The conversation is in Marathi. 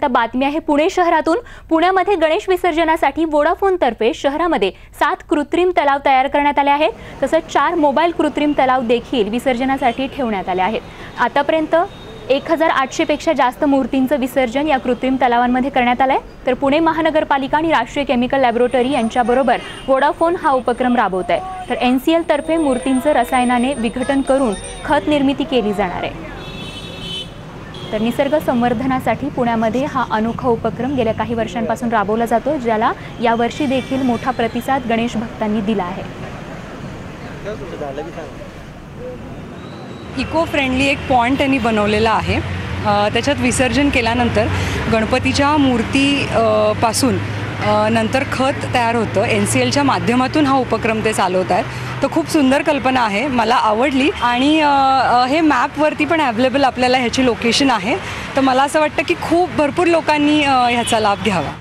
आता बातमी आहे पुणे शहरातून। पुण्यामध्ये गणेश विसर्जनासाठी वोडाफोन तर्फे शहरामध्ये 7 कृत्रिम तलाव तयार करण्यात आले आहेत। तसंच 4 मोबाईल कृत्रिम तलाव देखील विसर्जनासाठी ठेवण्यात आले आहेत। आतापर्यंत 1800 पेक्षा जास्त मूर्तींचं विसर्जन या कृत्रिम तलावांमध्ये करण्यात आलंय। तर पुणे महानगरपालिका आणि राष्ट्रीय केमिकल लॅबोरेटरी यांच्याबरोबर वोडाफोन हा उपक्रम राबवत आहे। तर NCL तर्फे मूर्तींचं रसायनाने विघटन करून खत निर्मिती केली जाणार आहे। तर निसर्ग संवर्धनासाठी पुण्यामध्ये हा अनोखा उपक्रम गेल्या काही वर्षांपासून राबवला जातो, ज्याला यावर्षी देखील मोठा प्रतिसाद गणेश भक्तांनी दिला आहे। इको फ्रेंडली एक पॉइंट त्यांनी बनवलेला आहे। त्याच्यात विसर्जन केल्यानंतर गणपतीच्या मूर्ती पासून नंतर खत तयार होतं। NCLच्या माध्यमातून हा उपक्रम ते चालवत आहेत। तर खूप सुंदर कल्पना आहे, मला आवडली आणि हे मॅपवरती पण अवेलेबल आपल्याला ह्याची लोकेशन आहे। तर मला असं वाटतं की भरपूर लोकांनी ह्याचा लाभ घ्यावा।